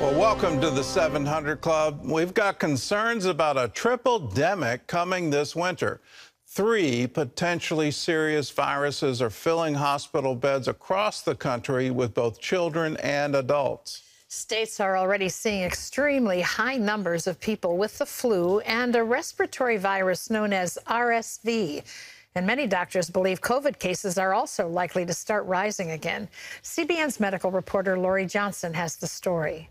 Well, welcome to the 700 Club. We've got concerns about a triple-demic coming this winter. 3 potentially serious viruses are filling hospital beds across the country with both children and adults. States are already seeing extremely high numbers of people with the flu and a respiratory virus known as RSV. And many doctors believe COVID cases are also likely to start rising again. CBN's medical reporter Lori Johnson has the story.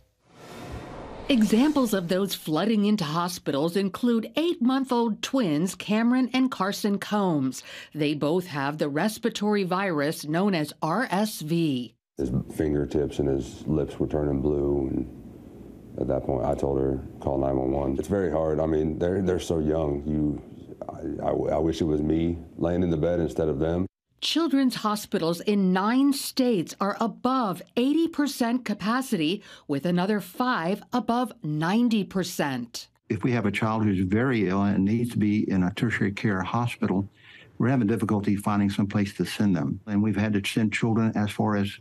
Examples of those flooding into hospitals include 8-month-old twins Cameron and Carson Combs. They both have the respiratory virus known as RSV. His fingertips and his lips were turning blue, and at that point I told her, call 911. It's very hard. I mean, they're so young. I wish it was me laying in the bed instead of them. Children's hospitals in 9 states are above 80% capacity, with another 5 above 90%. If we have a child who's very ill and needs to be in a tertiary care hospital, we're having difficulty finding some place to send them. And we've had to send children as far as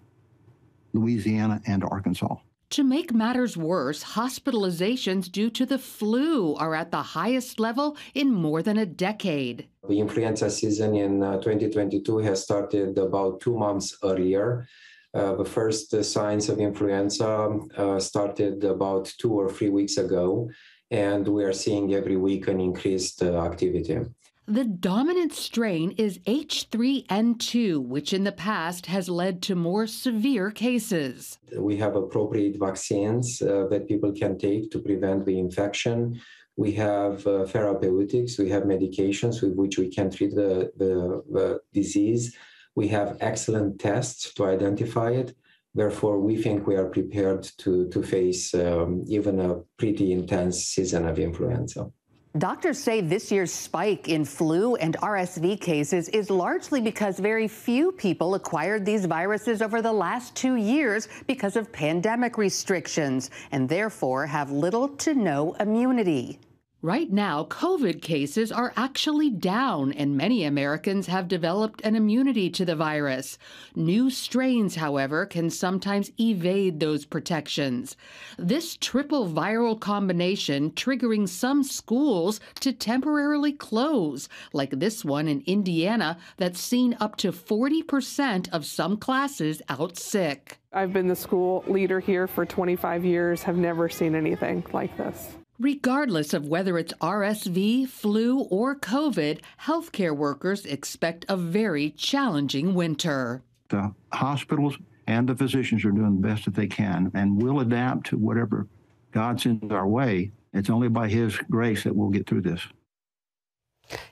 Louisiana and Arkansas. To make matters worse, hospitalizations due to the flu are at the highest level in more than a decade. The influenza season in 2022 has started about 2 months earlier. The first signs of influenza started about 2 or 3 weeks ago, and we are seeing every week an increased activity. The dominant strain is H3N2, which in the past has led to more severe cases. We have appropriate vaccines that people can take to prevent the infection. We have therapeutics, we have medications with which we can treat the disease. We have excellent tests to identify it. Therefore, we think we are prepared to face even a pretty intense season of influenza. Doctors say this year's spike in flu and RSV cases is largely because very few people acquired these viruses over the last 2 years because of pandemic restrictions, and therefore have little to no immunity. Right now, COVID cases are actually down, and many Americans have developed an immunity to the virus. New strains, however, can sometimes evade those protections. This triple viral combination triggering some schools to temporarily close, like this one in Indiana that's seen up to 40% of some classes out sick. I've been the school leader here for 25 years, have never seen anything like this. Regardless of whether it's RSV, flu, or COVID, healthcare workers expect a very challenging winter. The hospitals and the physicians are doing the best that they can, and we'll adapt to whatever God sends our way. It's only by His grace that we'll get through this.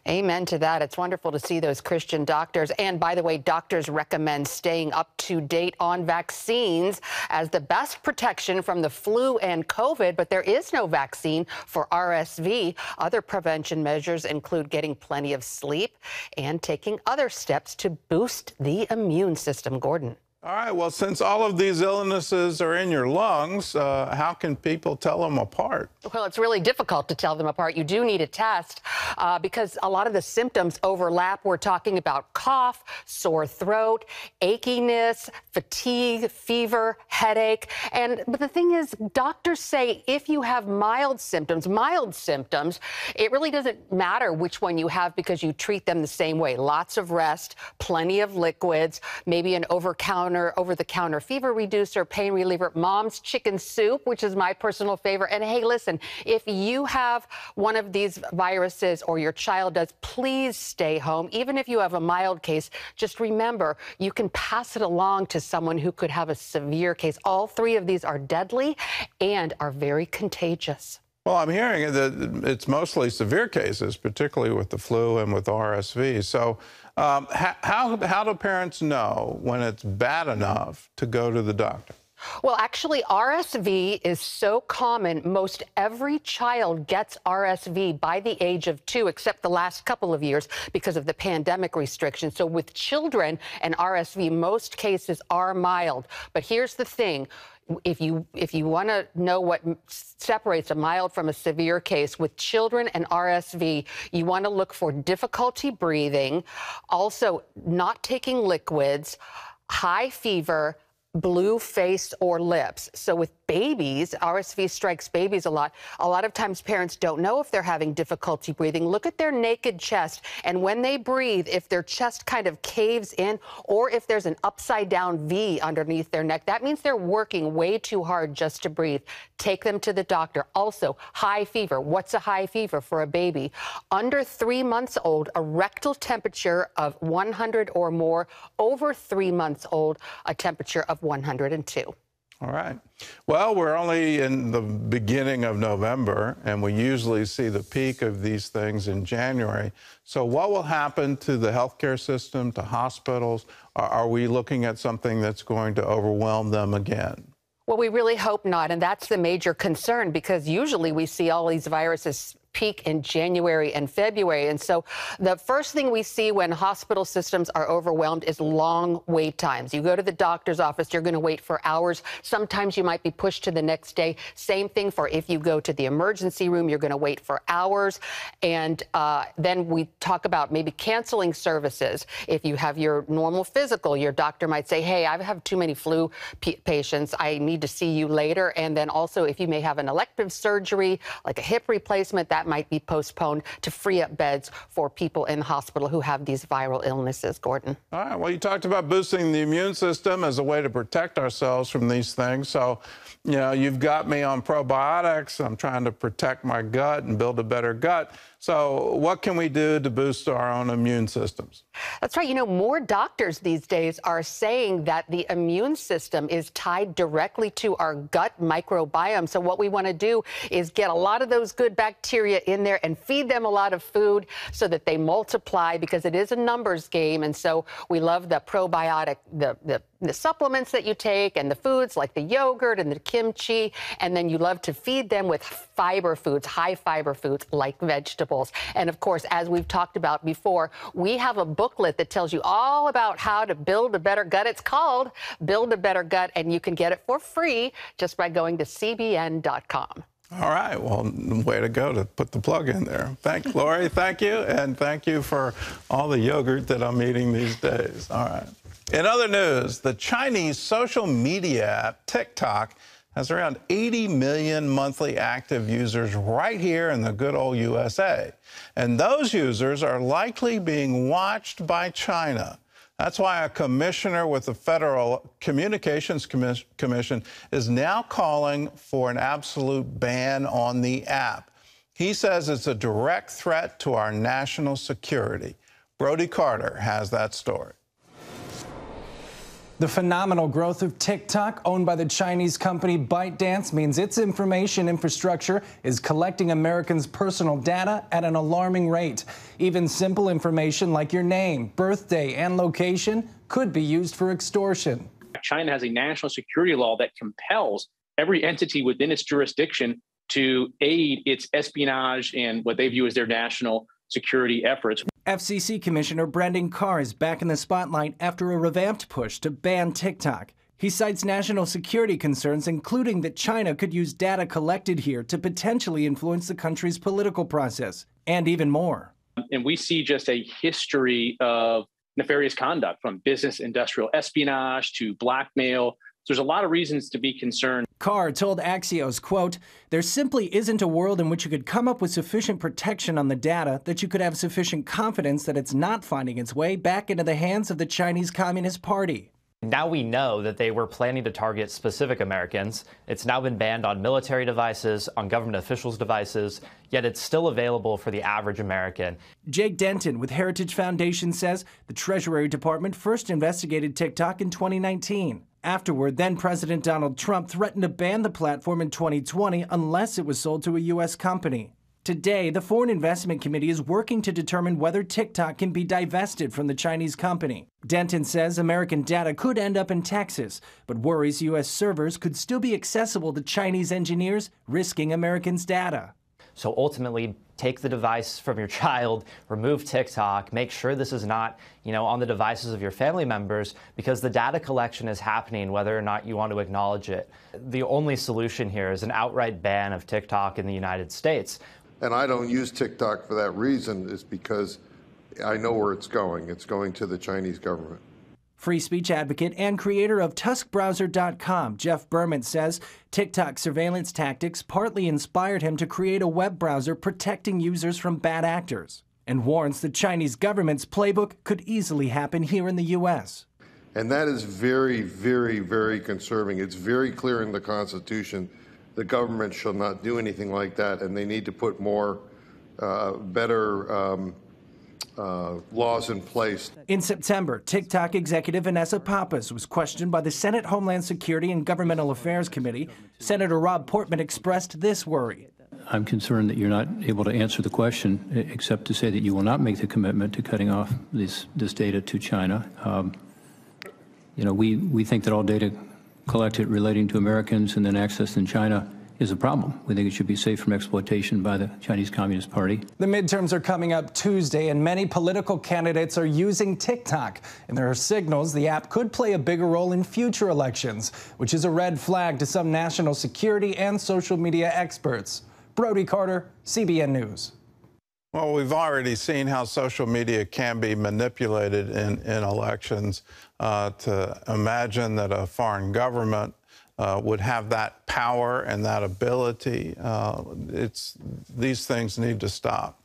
Amen to that. It's wonderful to see those Christian doctors. And by the way, doctors recommend staying up to date on vaccines as the best protection from the flu and COVID, but there is no vaccine for RSV. Other prevention measures include getting plenty of sleep and taking other steps to boost the immune system. Gordon. All right, well, since all of these illnesses are in your lungs, how can people tell them apart? Well, it's really difficult to tell them apart. You do need a test because a lot of the symptoms overlap. We're talking about cough, sore throat, achiness, fatigue, fever, headache. But the thing is, doctors say if you have mild symptoms, it really doesn't matter which one you have because you treat them the same way. Lots of rest, plenty of liquids, maybe an over-the-counter fever reducer, pain reliever, Mom's chicken soup, which is my personal favorite. And hey, listen, if you have one of these viruses or your child does, please stay home. Even if you have a mild case, just remember you can pass it along to someone who could have a severe case. All 3 of these are deadly and are very contagious. Well, I'm hearing that it's mostly severe cases, particularly with the flu and with RSV. So how do parents know when it's bad enough to go to the doctor? Well, actually, RSV is so common. Most every child gets RSV by the age of 2, except the last couple of years because of the pandemic restrictions. So with children and RSV, most cases are mild. But here's the thing. If you want to know what separates a mild from a severe case, with children and RSV, you want to look for difficulty breathing, also not taking liquids, high fever, blue face or lips. So with babies, RSV strikes babies a lot. A lot of times parents don't know if they're having difficulty breathing. Look at their naked chest, and when they breathe, if their chest kind of caves in or if there's an upside down V underneath their neck, that means they're working way too hard just to breathe. Take them to the doctor. Also, high fever. What's a high fever for a baby? Under 3 months old, a rectal temperature of 100 or more. Over 3 months old, a temperature of 102. All right. Well, we're only in the beginning of November, and we usually see the peak of these things in January. So what will happen to the healthcare system, to hospitals? Are we looking at something that's going to overwhelm them again? Well, we really hope not, and that's the major concern, because usually we see all these viruses peak in January and February. And so the first thing we see when hospital systems are overwhelmed is long wait times. You go to the doctor's office, you're going to wait for hours. Sometimes you might be pushed to the next day. Same thing for if you go to the emergency room, you're going to wait for hours. And then we talk about maybe canceling services. If you have your normal physical, your doctor might say, hey, I have too many flu patients. I need to see you later. And then also if you may have an elective surgery, like a hip replacement, that might be postponed to free up beds for people in the hospital who have these viral illnesses, Gordon. All right. Well, you talked about boosting the immune system as a way to protect ourselves from these things. So, you know, you've got me on probiotics. I'm trying to protect my gut and build a better gut. So what can we do to boost our own immune systems? That's right. You know, more doctors these days are saying that the immune system is tied directly to our gut microbiome. So what we want to do is get a lot of those good bacteria in there and feed them a lot of food so that they multiply, because it is a numbers game. And so we love the probiotic, the supplements that you take and the foods like the yogurt and the kimchi. And then you love to feed them with fiber foods, high fiber foods like vegetables. And of course, as we've talked about before, we have a booklet that tells you all about how to build a better gut. It's called Build a Better Gut, and you can get it for free just by going to cbn.com. All right. Well, way to go to put the plug in there. Lori, thank you. And thank you for all the yogurt that I'm eating these days. All right. In other news, the Chinese social media app TikTok has around 80 million monthly active users right here in the good old USA. And those users are likely being watched by China. That's why a commissioner with the Federal Communications Commission is now calling for an absolute ban on the app. He says it's a direct threat to our national security. Brody Carter has that story. The phenomenal growth of TikTok, owned by the Chinese company ByteDance, means its information infrastructure is collecting Americans' personal data at an alarming rate. Even simple information like your name, birthday, and location could be used for extortion. China has a national security law that compels every entity within its jurisdiction to aid its espionage and what they view as their national security efforts. FCC Commissioner Brendan Carr is back in the spotlight after a revamped push to ban TikTok. He cites national security concerns, including that China could use data collected here to potentially influence the country's political process, and even more. And we see just a history of nefarious conduct, from business industrial espionage to blackmail. So there's a lot of reasons to be concerned. Carr told Axios, quote, "There simply isn't a world in which you could come up with sufficient protection on the data that you could have sufficient confidence that it's not finding its way back into the hands of the Chinese Communist Party." Now we know that they were planning to target specific Americans. It's now been banned on military devices, on government officials' devices, yet it's still available for the average American. Jake Denton with Heritage Foundation says the Treasury Department first investigated TikTok in 2019. Afterward, then-President Donald Trump threatened to ban the platform in 2020 unless it was sold to a U.S. company. Today, the Foreign Investment Committee is working to determine whether TikTok can be divested from the Chinese company. Denton says American data could end up in Texas, but worries U.S. servers could still be accessible to Chinese engineers, risking Americans' data. So ultimately, take the device from your child, remove TikTok, make sure this is not, on the devices of your family members, because the data collection is happening whether or not you want to acknowledge it. The only solution here is an outright ban of TikTok in the United States. And I don't use TikTok for that reason, is because I know where it's going. It's going to the Chinese government. Free speech advocate and creator of TuskBrowser.com, Jeff Berman, says TikTok surveillance tactics partly inspired him to create a web browser protecting users from bad actors, and warns the Chinese government's playbook could easily happen here in the U.S. And that is very, very, very concerning. It's very clear in the Constitution the government shall not do anything like that, and they need to put more, better laws in place. In September, TikTok executive Vanessa Pappas was questioned by the Senate Homeland Security and Governmental Affairs Committee. Senator Rob Portman expressed this worry. I'm concerned that you're not able to answer the question except to say that you will not make the commitment to cutting off this data to China. We think that all data collected relating to Americans and then accessed in China is a problem. We think it should be safe from exploitation by the Chinese Communist Party. The midterms are coming up Tuesday, and many political candidates are using TikTok. And there are signals the app could play a bigger role in future elections, which is a red flag to some national security and social media experts. Brody Carter, CBN News. Well, we've already seen how social media can be manipulated in elections. To imagine that a foreign government would have that power and that ability, these things need to stop.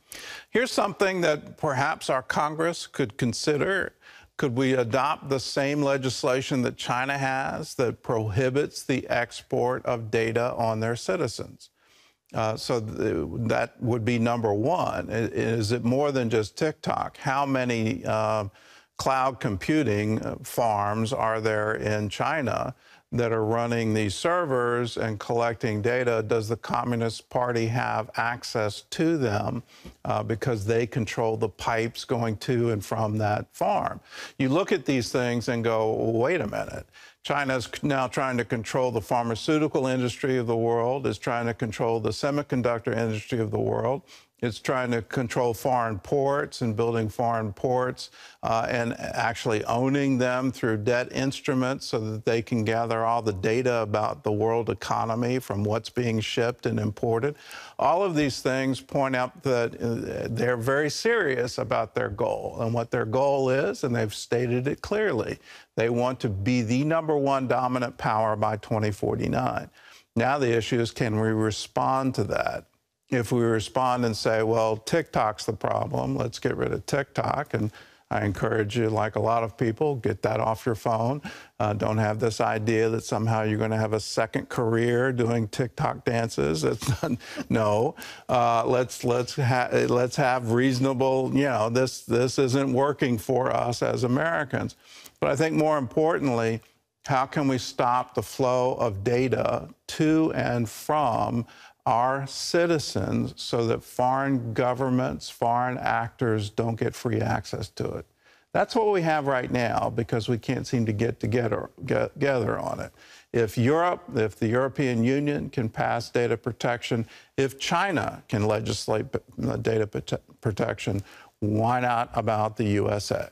Here's something that perhaps our Congress could consider. Could we adopt the same legislation that China has that prohibits the export of data on their citizens? That would be number one. Is it more than just TikTok? How many cloud computing farms are there in China that are running these servers and collecting data? Does the Communist Party have access to them because they control the pipes going to and from that farm? You look at these things and go, wait a minute. China's now trying to control the pharmaceutical industry of the world, is trying to control the semiconductor industry of the world. It's trying to control foreign ports and building foreign ports and actually owning them through debt instruments so that they can gather all the data about the world economy from what's being shipped and imported. All of these things point out that they're very serious about their goal and what their goal is, and they've stated it clearly. They want to be the #1 dominant power by 2049. Now the issue is, can we respond to that? If we respond and say, well, TikTok's the problem, let's get rid of TikTok. And I encourage you, like a lot of people, get that off your phone. Don't have this idea that somehow you're going to have a second career doing TikTok dances. No. Let's have reasonable, this isn't working for us as Americans. But I think more importantly, how can we stop the flow of data to and from our citizens so that foreign governments, foreign actors don't get free access to it? That's what we have right now because we can't seem to get together on it. If the European Union can pass data protection, if China can legislate data protection, why not about the USA?